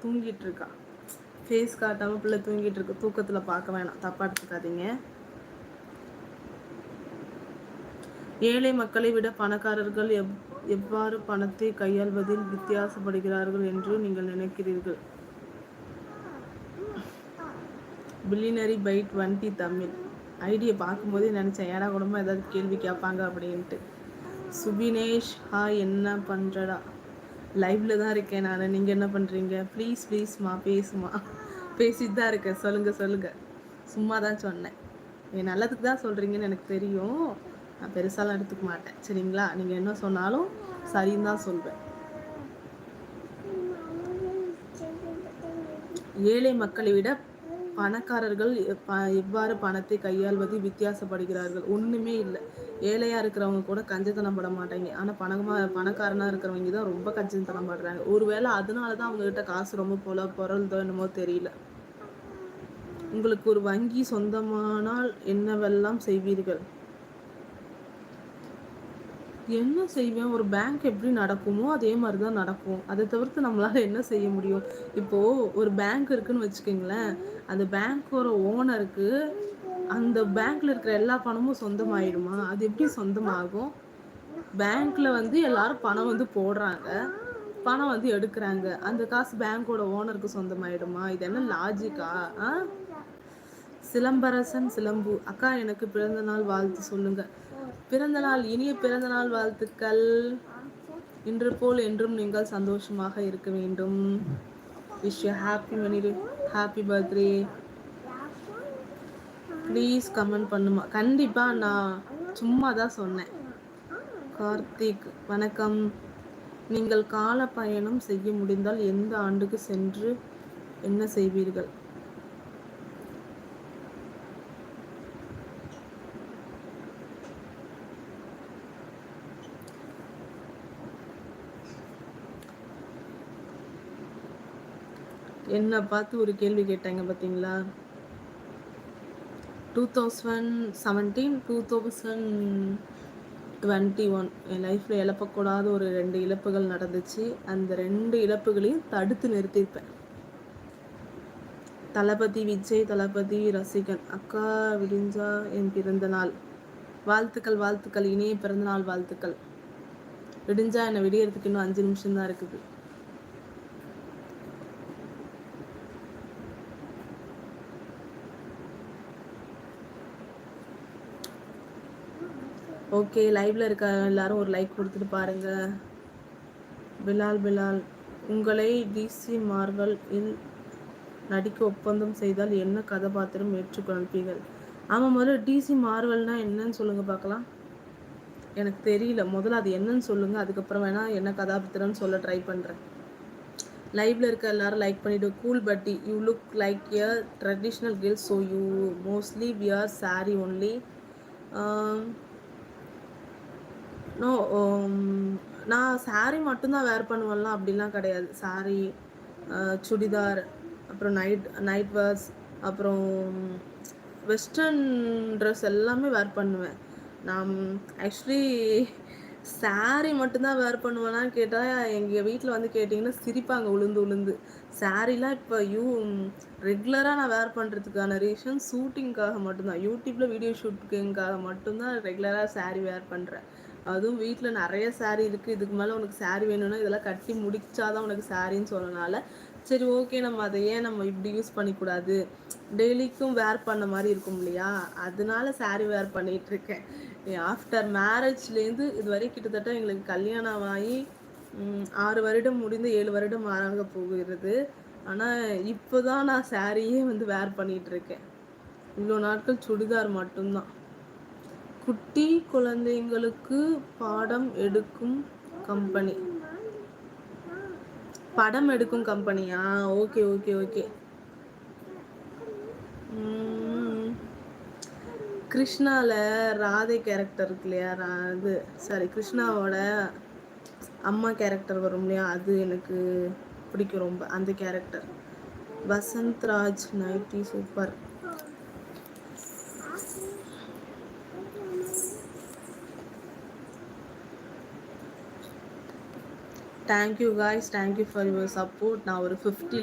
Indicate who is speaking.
Speaker 1: தூங்கிட்டு இருக்கா. ஃபேஸ் காட்டாமல் பிள்ளை தூங்கிட்டு இருக்கு. தூக்கத்தில் பார்க்க வேணாம், தப்பாக எடுத்துக்காதீங்க. ஏழை மக்களை விட பணக்காரர்கள் எவ்வாறு பணத்தை கையாள்வதில் வித்தியாசப்படுகிறார்கள் என்று நீங்கள் நினைக்கிறீர்கள்? பில்லினரி பைட் 20 தமிழ். ஐடியை பார்க்கும்போதே நினச்சேன், ஏடா குடும்பம் ஏதாவது கேள்வி கேட்பாங்க அப்படின்ட்டு. சுபினேஷ் ஹாய், என்ன பண்ணுறடா? லைவில் தான் இருக்கேன் நான். நீங்கள் என்ன பண்ணுறீங்க? ப்ளீஸ்மா பேசுமா. பேசிட்டு தான் இருக்கேன். சொல்லுங்கள். சும்மா தான் சொன்னேன். என் நல்லதுக்கு தான் சொல்கிறீங்கன்னு எனக்கு தெரியும். நான் பெருசாலாம் எடுத்துக்க மாட்டேன், சரிங்களா? நீங்கள் என்ன சொன்னாலும் சரின்னு தான் சொல்வேன். ஏழை மக்களை விட பணக்காரர்கள் எவ்வாறு பணத்தை கையாள்வது வித்தியாசப்படுகிறார்கள்? ஒன்றுமே இல்லை. ஏழையாக இருக்கிறவங்க கூட கஞ்சத்தனம் பட மாட்டாங்க. ஆனால் பணக்காரனாக இருக்கிறவங்க தான் ரொம்ப கஞ்சத்தனம் படுறாங்க. ஒருவேளை அதனால தான் அவங்ககிட்ட காசு ரொம்ப பொருள்தோ என்னமோ தெரியல. உங்களுக்கு ஒரு வங்கி சொந்தமானால் என்னவெல்லாம் செய்வீர்கள்? என்ன செய்வேன்? ஒரு பேங்க் எப்படி நடக்குமோ அதே மாதிரி தான் நடக்கும். அதை தவிர்த்து நம்மளால என்ன செய்ய முடியும்? இப்போது ஒரு பேங்க் இருக்குன்னு வச்சுக்கோங்களேன். அந்த பேங்க்கோட ஓனருக்கு அந்த பேங்க்ல இருக்கிற எல்லா பணமும் சொந்தமாயிடுமா? அது எப்படி சொந்தமாகும்? பேங்க்ல எல்லாரும் பணம் போடுறாங்க, பணம் எடுக்கிறாங்க. அந்த காசு பேங்கோட ஓனருக்கு சொந்தமாயிடுமா? இது என்ன லாஜிக்கா? சிலம்பரசன் சிலம்பு அக்கா, எனக்கு பிறந்த நாள் வாழ்த்து சொல்லுங்க. பிறந்த நாள், இனிய பிறந்த நாள் வாழ்த்துக்கள். இன்று போல் என்றும் நீங்கள் சந்தோஷமாக இருக்க வேண்டும். Wish you happy birthday. Please comment பண்ணுமா? கண்டிப்பா, நான் சும்மா தான் சொன்னேன். கார்த்திக் வணக்கம். நீங்கள் கால பயணம் செய்ய முடிந்தால் எந்த ஆண்டுக்கு சென்று என்ன செய்வீர்கள்? என்ன பார்த்து ஒரு கேள்வி கேட்டாங்க பார்த்தீங்களா? 2017, 2021 என் லைஃப்பில் இழப்பக்கூடாத ஒரு 2 இழப்புகள் நடந்துச்சு. அந்த 2 இழப்புகளையும் தடுத்து நிறுத்தியிருப்பேன். தளபதி விஜய், தளபதி ரசிகன். அக்கா விடிஞ்சா என் பிறந்த நாள் வாழ்த்துக்கள். இனிய பிறந்த நாள் வாழ்த்துக்கள். விடிஞ்சா என்னை விடியறதுக்கு இன்னும் 5 நிமிஷம் தான் இருக்குது. ஓகே, லைவ்ல இருக்க எல்லாரும் ஒரு லைக் கொடுத்துட்டு பாருங்க. பிலால் உங்களை டிசி மார்வல் இல் நடிக்க ஒப்பந்தம் செய்தால் என்ன கதாபாத்திரம் ஏற்றுக்கொள்வீர்கள்? ஆமாம், முதல்ல டிசி மார்வல்னா என்னன்னு சொல்லுங்க பார்க்கலாம். எனக்கு தெரியல. முதல்ல அது என்னன்னு சொல்லுங்க, அதுக்கப்புறம் வேணா என்ன கதாபாத்திரம்னு சொல்ல ட்ரை பண்ணுறேன். லைவ்ல இருக்க எல்லாரும் லைக் பண்ணிட்டு. Cool buddy, you look like a traditional girl, so you mostly wear sari only. No, நான் சாரீ மட்டும்தான் வேர் பண்ணுவேன்லாம் அப்படிலாம் கிடையாது. சாரீ, சுடிதார், அப்புறம் நைட் வேர்ஸ், அப்புறம் வெஸ்டர்ன் ட்ரெஸ் எல்லாமே வேர் பண்ணுவேன். நான் ஆக்சுவலி சாரீ மட்டும்தான் வேர் பண்ணுவேனான்னு கேட்டால் எங்கள் வீட்டில் கேட்டிங்கன்னா சிரிப்பாங்க உளுந்து. சாரீலாம் இப்போ ரெகுலராக நான் வேர் பண்ணுறதுக்கான ரீசன் ஷூட்டிங்காக மட்டும்தான். யூடியூப்பில் வீடியோ ஷூட்டிங்காக மட்டும்தான் ரெகுலராக சாரீ வேர் பண்ணுறேன். அதுவும் வீட்டில் நிறைய சாரீ இருக்குது. இதுக்கு மேலே உனக்கு சாரீ வேணும்னா இதெல்லாம் கட்டி முடிச்சாதான் உனக்கு சாரின்னு சொன்னனால சரி ஓகே, நம்ம அதை ஏன் நம்ம இப்படி யூஸ் பண்ணிக்கூடாது, டெய்லிக்கும் வேர் பண்ண மாதிரி இருக்கும் இல்லையா, அதனால சாரீ வேர் பண்ணிகிட்ருக்கேன். ஆஃப்டர் மேரேஜ்லேருந்து இது வரை கிட்டத்தட்ட எங்களுக்கு கல்யாணம் ஆகி 6 வருடம் முடிந்து 7 வருடம் ஆக போகிறது. ஆனால் இப்போ தான் நான் சாரியே வேர் பண்ணிகிட்ருக்கேன். இவ்வளோ நாட்கள் சுடிதார் மட்டும்தான். குட்டி குழந்தைங்களுக்கு பாடம் எடுக்கும் கம்பெனி. படம் எடுக்கும் கம்பெனியா? ஓகே. கிருஷ்ணால ராதை கேரக்டர் இருக்கு இல்லையா, அது சாரி கிருஷ்ணாவோட அம்மா கேரக்டர் வரும் இல்லையா, அது எனக்கு பிடிக்கும் ரொம்ப, அந்த character. Vasanthraj nighty super. Thank you guys, thank you for your support. நான் ஒரு 50